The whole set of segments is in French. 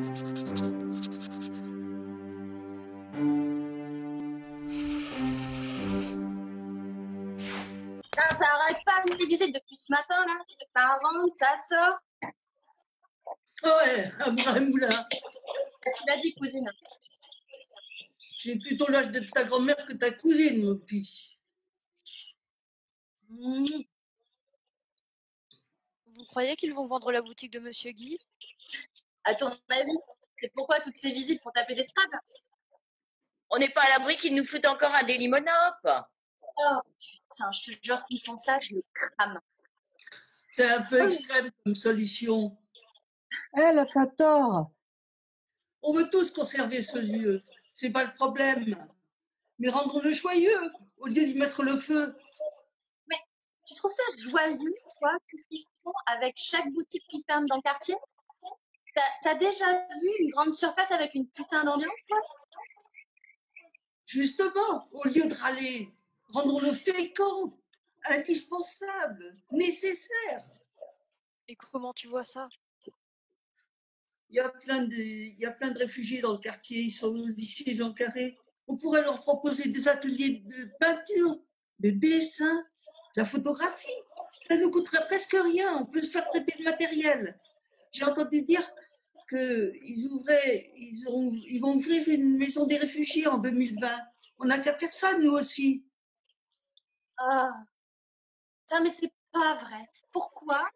Putain, ça arrête pas mes visites depuis ce matin, là. Ça rentre, ça sort. Ouais, un vrai moulin. Tu l'as dit, cousine. J'ai plutôt l'âge d'être ta grand-mère que ta cousine, mon petit. Mmh. Vous croyez qu'ils vont vendre la boutique de Monsieur Guy? À ton avis, c'est pourquoi toutes ces visites pour taper des scraps? On n'est pas à l'abri qu'ils nous foutent encore un Dailymonop. Oh putain, je te jure, s'ils font ça, je le crame. C'est un peu extrême comme solution. Elle a pas tort. On veut tous conserver ce lieu. C'est pas le problème. Mais rendons-le joyeux au lieu d'y mettre le feu. Mais tu trouves ça joyeux, toi, tout ce qu'ils font avec chaque boutique qui ferme dans le quartier? T'as déjà vu une grande surface avec une putain d'ambiance, toi? Justement, au lieu de râler, rendons-le fécond, indispensable, nécessaire. Et comment tu vois ça? Il y a plein de réfugiés dans le quartier, ils sont ici dans le carré. On pourrait leur proposer des ateliers de peinture, de dessin, de la photographie. Ça ne coûterait presque rien, on peut se faire prêter du matériel. J'ai entendu dire qu'ils vont ouvrir une maison des réfugiés en 2020. On n'a qu'à faire ça, nous aussi. Ah, putain, mais c'est pas vrai. Pourquoi,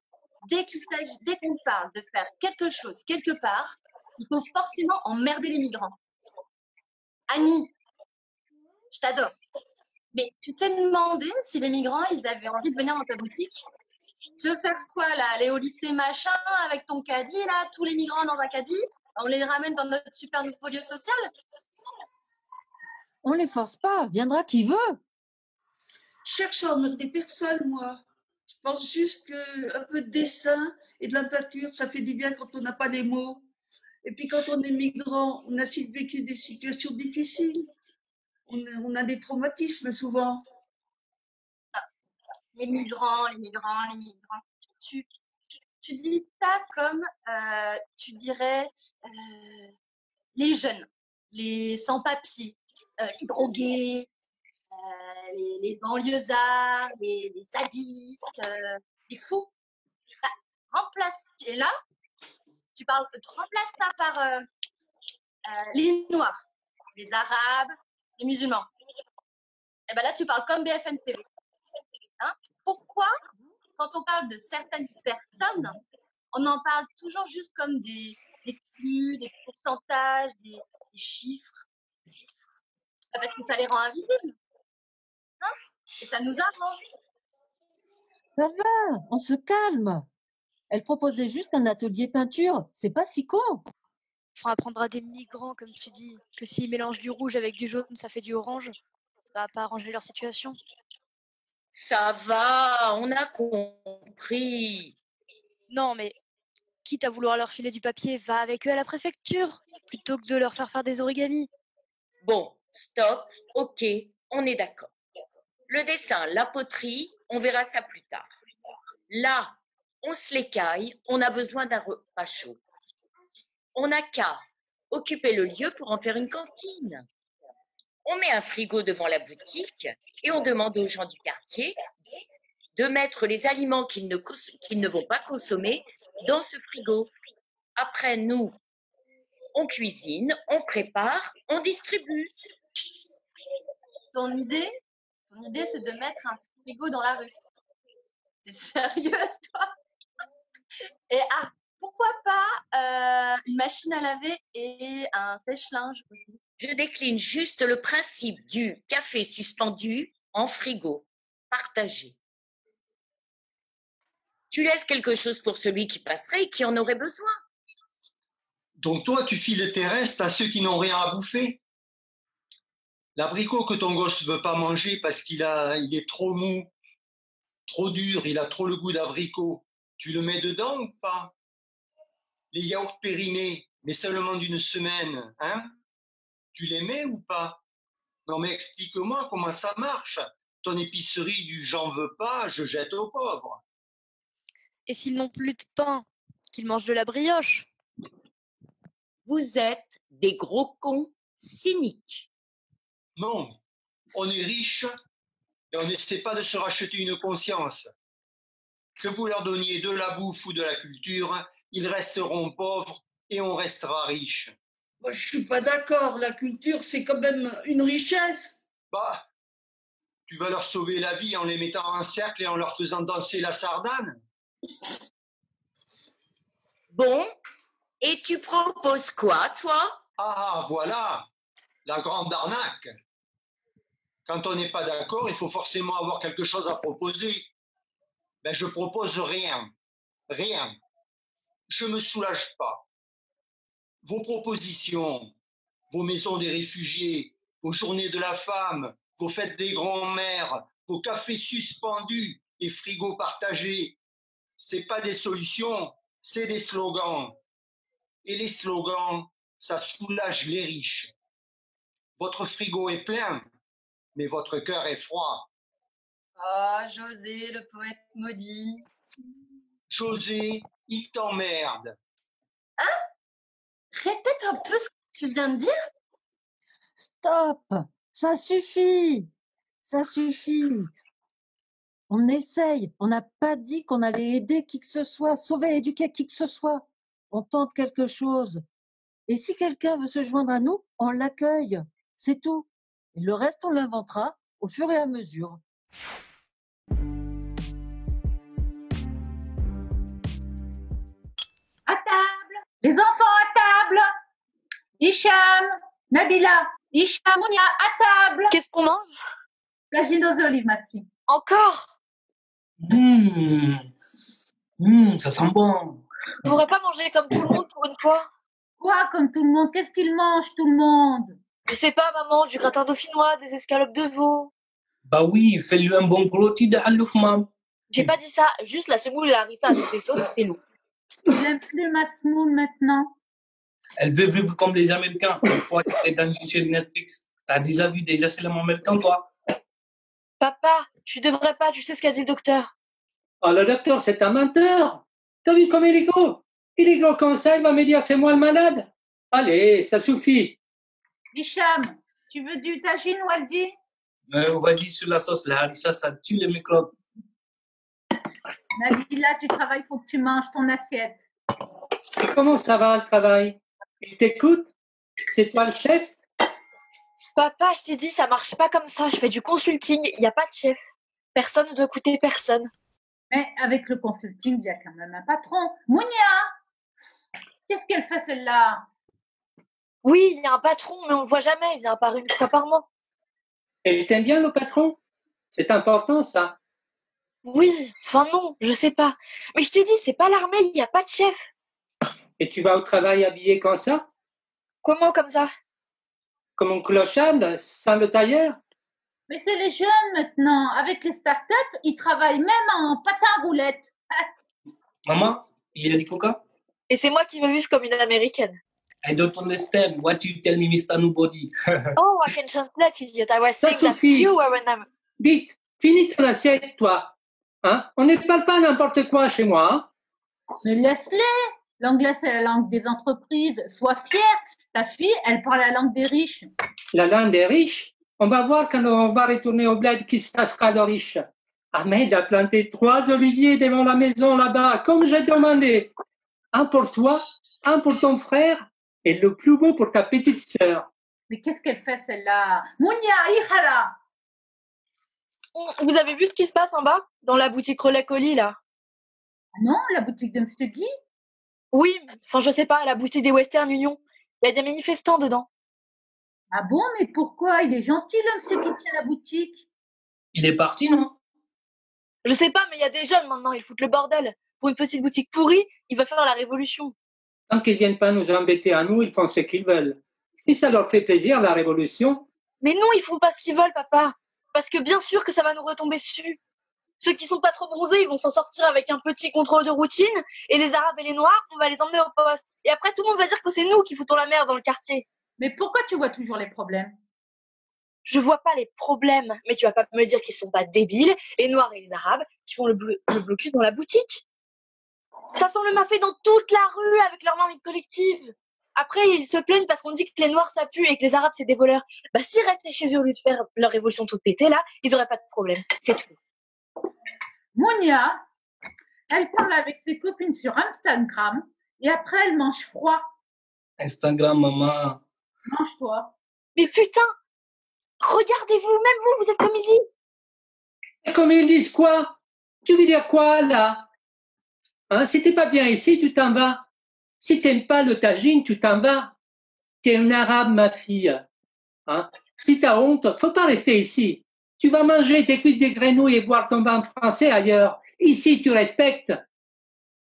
dès qu'on parle de faire quelque chose quelque part, il faut forcément emmerder les migrants? Annie, je t'adore. Mais tu t'es demandé si les migrants, ils avaient envie de venir dans ta boutique? Tu veux faire quoi, là? Aller au lycée machin avec ton caddie, là? Tous les migrants dans un caddie? On les ramène dans notre super nouveau lieu social? On les force pas. Viendra qui veut. Je cherche à emmerder personne, moi. Je pense juste qu'un peu de dessin et de la peinture, ça fait du bien quand on n'a pas les mots. Et puis quand on est migrant, on a vécu des situations difficiles. On a des traumatismes souvent. Les migrants, les migrants, les migrants. Tu dis ça comme tu dirais les jeunes, les sans-papiers, les drogués, les banlieusards, les sadistes, les fous. Ça remplace. Et là, tu remplaces ça par les Noirs, les Arabes, les musulmans. Et ben là, tu parles comme BFM TV. Hein? Pourquoi, quand on parle de certaines personnes, on en parle toujours juste comme des flux, des pourcentages, des chiffres? Parce que ça les rend invisibles. Hein? Et ça nous arrange. Ça va, on se calme. Elle proposait juste un atelier peinture. C'est pas si con. Enfin, apprendre à des migrants, comme tu dis, que s'ils mélangent du rouge avec du jaune, ça fait du orange. Ça va pas arranger leur situation. Ça va, on a compris. Non, mais quitte à vouloir leur filer du papier, va avec eux à la préfecture, plutôt que de leur faire des origamis. Bon, stop, ok, on est d'accord. Le dessin, la poterie, on verra ça plus tard. Là, on se l'écaille, on a besoin d'un repas chaud. On n'a qu'à occuper le lieu pour en faire une cantine. On met un frigo devant la boutique et on demande aux gens du quartier de mettre les aliments qu'ils ne vont pas consommer dans ce frigo. Après, nous, on cuisine, on prépare, on distribue. Ton idée, c'est de mettre un frigo dans la rue. T'es sérieuse, toi? Et pourquoi pas une machine à laver et un sèche-linge aussi? Je décline juste le principe du café suspendu en frigo, partagé. Tu laisses quelque chose pour celui qui passerait et qui en aurait besoin. Donc toi, tu files tes restes à ceux qui n'ont rien à bouffer. L'abricot que ton gosse ne veut pas manger parce il est trop mou, trop dur, il a trop le goût d'abricot, tu le mets dedans ou pas? Les yaourts périmés, mais seulement d'une semaine, hein? Tu les mets ou pas? Non mais explique-moi comment ça marche. Ton épicerie du j'en veux pas, je jette aux pauvres. Et s'ils n'ont plus de pain, qu'ils mangent de la brioche. Vous êtes des gros cons cyniques. Non, on est riche et on n'essaie pas de se racheter une conscience. Que vous leur donniez de la bouffe ou de la culture, ils resteront pauvres et on restera riche. Moi, je suis pas d'accord. La culture, c'est quand même une richesse. Bah, tu vas leur sauver la vie en les mettant en cercle et en leur faisant danser la sardane? Bon, et tu proposes quoi, toi? Ah, voilà, la grande arnaque. Quand on n'est pas d'accord, il faut forcément avoir quelque chose à proposer. Ben, je propose rien. Rien. Je me soulage pas. Vos propositions, vos maisons des réfugiés, vos journées de la femme, vos fêtes des grands-mères, vos cafés suspendus et frigos partagés, c'est pas des solutions, c'est des slogans. Et les slogans, ça soulage les riches. Votre frigo est plein, mais votre cœur est froid. Oh, José, le poète maudit. José, il t'emmerde. Répète un peu ce que tu viens de dire. Stop! Ça suffit! Ça suffit! On essaye. On n'a pas dit qu'on allait aider qui que ce soit, sauver, éduquer qui que ce soit. On tente quelque chose. Et si quelqu'un veut se joindre à nous, on l'accueille. C'est tout. Et le reste, on l'inventera au fur et à mesure. À table, les enfants à table. Hicham, Nabila, Hicham, Mounia, à table. Qu'est-ce qu'on mange? La gine aux olives, ma fille. Encore? Ça sent bon. On pourrait pas manger comme tout le monde pour une fois? Quoi, comme tout le monde? Qu'est-ce qu'ils mangent, tout le monde? Je sais pas, maman, du gratin dauphinois, des escalopes de veau. Bah oui, fais-lui un bon rôti de halouf, mam. J'ai pas dit ça, juste la semoule et la harissa avec des sauces, c'était lourd. Il aime plus ma semoule maintenant. Elle veut vivre comme les Américains. Pourquoi tu es dans une chaîne Netflix? T'as déjà vu des film américain, toi? Papa, tu devrais pas, tu sais ce qu'a dit le docteur. Oh, le docteur, c'est un menteur. T'as vu comme il est gros? Il est gros comme ça, il va me dire c'est moi le malade. Allez, ça suffit. Hicham, tu veux du tagine, Waldi? Vas-y sur la sauce, la harissa, ça tue les microbes. Nabila, tu travailles, faut que tu manges ton assiette. Et comment ça va le travail? Il t'écoute? C'est toi le chef? Papa, je t'ai dit, ça marche pas comme ça, je fais du consulting, il n'y a pas de chef. Personne ne doit écouter personne. Mais avec le consulting, il y a quand même un patron. Mounia! Qu'est-ce qu'elle fait celle-là? Oui, il y a un patron, mais on le voit jamais, il vient apparaître une fois par mois. Et t'aimes bien le patron? C'est important ça. Oui, enfin non, je sais pas. Mais je t'ai dit, c'est pas l'armée, il n'y a pas de chef. Et tu vas au travail habillé comme ça? Comment comme ça? Comme un clochard, sans le tailleur? Mais c'est les jeunes maintenant. Avec les startups, ils travaillent même en patin roulette. Maman, il a dit coca? Et c'est moi qui veux vivre comme une américaine. I don't understand what you tell me, Mr. Nobody. Oh, I can translate, idiot. I was Ça saying that suffit. you were an Am- Vite, finis ton assiette, toi. Hein? On ne parle pas n'importe quoi chez moi. Hein? Mais laisse-les. L'anglais, c'est la langue des entreprises. Sois fier. Ta fille, elle parle la langue des riches. La langue des riches? On va voir quand on va retourner au bled qui sera le riche. Ahmed a planté 3 oliviers devant la maison là-bas, comme j'ai demandé. Un pour toi, un pour ton frère, et le plus beau pour ta petite sœur. Mais qu'est-ce qu'elle fait celle-là? Mounia, Ihala. Vous avez vu ce qui se passe en bas? Dans la boutique Relais Colis, là? Ah non, la boutique de Monsieur Guy? Oui, enfin, je sais pas, la boutique des Western Union. Il y a des manifestants dedans. Ah bon, mais pourquoi? Il est gentil, le monsieur qui tient la boutique. Il est parti, non? Je sais pas, mais il y a des jeunes maintenant, ils foutent le bordel. Pour une petite boutique pourrie, il va faire la révolution. Tant qu'ils viennent pas nous embêter à nous, ils font ce qu'ils veulent. Si ça leur fait plaisir, la révolution, Mais non, ils font pas ce qu'ils veulent, papa. Parce que bien sûr que ça va nous retomber dessus. Ceux qui sont pas trop bronzés, ils vont s'en sortir avec un petit contrôle de routine. Et les Arabes et les Noirs, on va les emmener au poste. Et après, tout le monde va dire que c'est nous qui foutons la merde dans le quartier. Mais pourquoi tu vois toujours les problèmes? Je vois pas les problèmes, mais tu vas pas me dire qu'ils sont pas débiles, les Noirs et les Arabes, qui font le blocus dans la boutique. Ça sent le mafé dans toute la rue avec leur marmite collective. Après, ils se plaignent parce qu'on dit que les Noirs ça pue et que les Arabes c'est des voleurs. Bah, s'ils restaient chez eux au lieu de faire leur révolution toute pétée là, ils auraient pas de problème. C'est tout. Mounia, elle parle avec ses copines sur Instagram et après elle mange froid. Instagram, maman. Mange-toi. Mais putain, regardez-vous, même vous êtes comme ils disent. Et comme ils disent quoi? Tu veux dire quoi, là? Hein, si t'es pas bien ici, tu t'en vas. Si t'aimes pas le tagine, tu t'en vas. T'es une arabe, ma fille. Hein? Si t'as honte, faut pas rester ici. Tu vas manger tes cuisses de grenouilles et boire ton vin français ailleurs. Ici, tu respectes.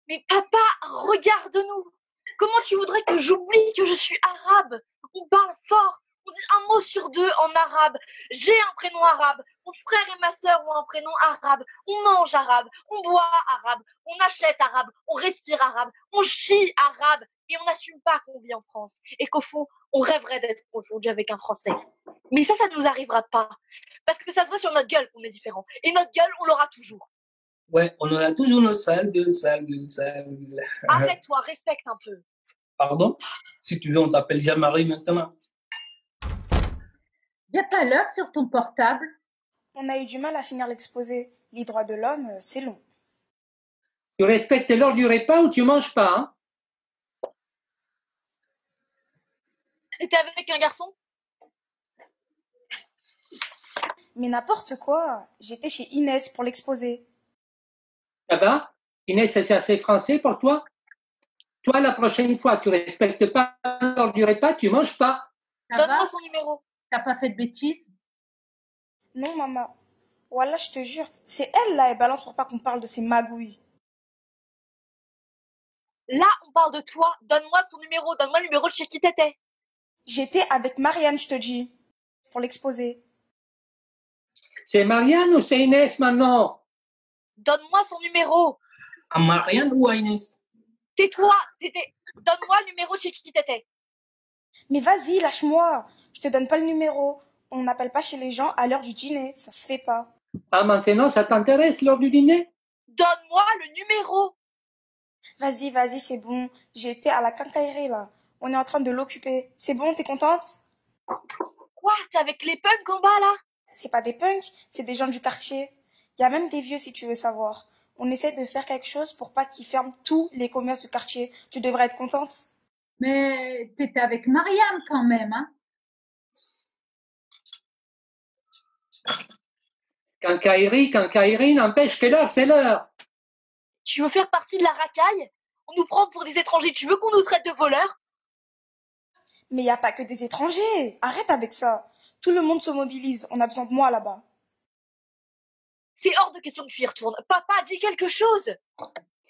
Mais papa, regarde-nous. Comment tu voudrais que j'oublie que je suis arabe? On parle fort. On dit un mot sur deux en arabe. J'ai un prénom arabe. Mon frère et ma sœur ont un prénom arabe. On mange arabe. On boit arabe. On achète arabe. On respire arabe. On chie arabe. Et on n'assume pas qu'on vit en France. Et qu'au fond, on rêverait d'être confondu avec un Français. Mais ça ne nous arrivera pas. Parce que ça se voit sur notre gueule qu'on est différent. Et notre gueule, on l'aura toujours. Ouais, on aura toujours nos sales gueules, sales gueules, sales gueules. Arrête-toi, respecte un peu. Pardon? Si tu veux, on t'appelle Jean-Marie maintenant. Y a pas l'heure sur ton portable? On a eu du mal à finir l'exposé. Les droits de l'homme, c'est long. Tu respectes l'heure du repas ou tu manges pas, hein? Et t'es avec un garçon? Mais n'importe quoi. J'étais chez Inès pour l'exposé. Ça va? Inès, c'est assez français pour toi? Toi, la prochaine fois, tu respectes pas l'heure du repas, tu manges pas. Donne-moi son numéro. T'as pas fait de bêtises? Non, maman. Voilà, je te jure, c'est elle là, elle balance pour pas qu'on parle de ces magouilles. Là, on parle de toi. Donne-moi son numéro. Donne-moi le numéro de chez qui t'étais. J'étais avec Marianne, je te dis, pour l'exposé. C'est Marianne ou c'est Inès maintenant? Donne-moi son numéro. À Marianne ou à Inès? Tais-toi. Donne-moi le numéro de chez qui t'étais. Mais vas-y, lâche-moi. Je te donne pas le numéro. On n'appelle pas chez les gens à l'heure du dîner. Ça se fait pas. Ah, maintenant, ça t'intéresse l'heure du dîner? Donne-moi le numéro. Vas-y, c'est bon. J'ai été à la quincaillerie, là. On est en train de l'occuper. C'est bon, t'es contente? Quoi? T'es avec les punks en bas, là? C'est pas des punks, c'est des gens du quartier. Il y a même des vieux, si tu veux savoir. On essaie de faire quelque chose pour pas qu'ils ferment tous les commerces du quartier. Tu devrais être contente. Mais t'étais avec Mariam quand même, hein? Quincaillerie, n'empêche que l'heure, c'est l'heure. Tu veux faire partie de la racaille? On nous prend pour des étrangers. Tu veux qu'on nous traite de voleurs? Mais il n'y a pas que des étrangers. Arrête avec ça. Tout le monde se mobilise. On a besoin de moi là-bas. C'est hors de question que tu y retournes. Papa, dis quelque chose.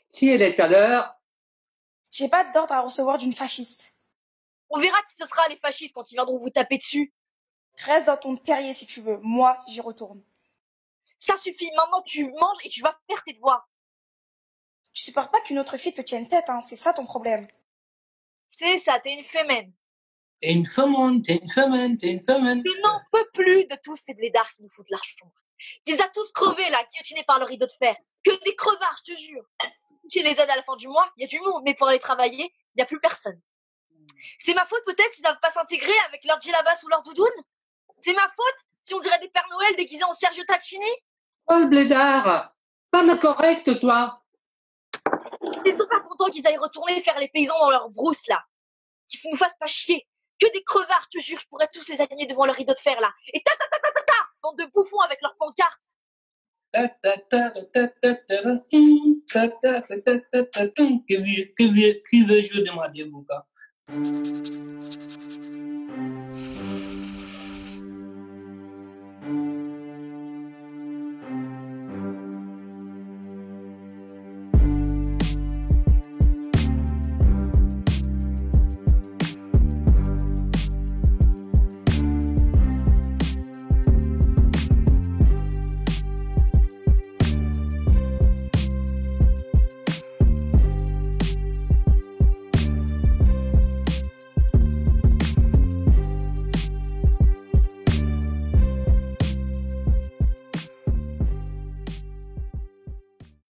Si elle est à l'heure, J'ai pas d'ordre à recevoir d'une fasciste. On verra qui ce sera les fascistes quand ils viendront vous taper dessus. Reste dans ton terrier si tu veux. Moi, j'y retourne. Ça suffit. Maintenant, tu manges et tu vas faire tes devoirs. Tu supportes pas qu'une autre fille te tienne tête, hein. C'est ça ton problème. C'est ça, t'es une fémène. T'es une femelle, t'es une femelle, t'es une femelle. Je n'en peux plus de tous ces blédards qui nous foutent l'archon. Ils ont tous crevé là, guillotinés par le rideau de fer. Que des crevards, je te jure. Tu les aides à la fin du mois, il y a du monde, mais pour aller travailler, il n'y a plus personne. C'est ma faute peut-être s'ils savent pas s'intégrer avec leur djellabas ou leur doudoune? C'est ma faute si on dirait des Pères Noël déguisés en Sergio Tacchini? oh le blédard, parle correct, toi. Ils sont pas contents qu'ils aillent retourner faire les paysans dans leur brousse là. Qu'ils nous fassent pas chier. Que des crevards, je te jure, je pourrais tous les aligner devant le rideau de fer là. Et ta bande de bouffons avec leurs pancartes. Qui veut jouer de ma Diabouka?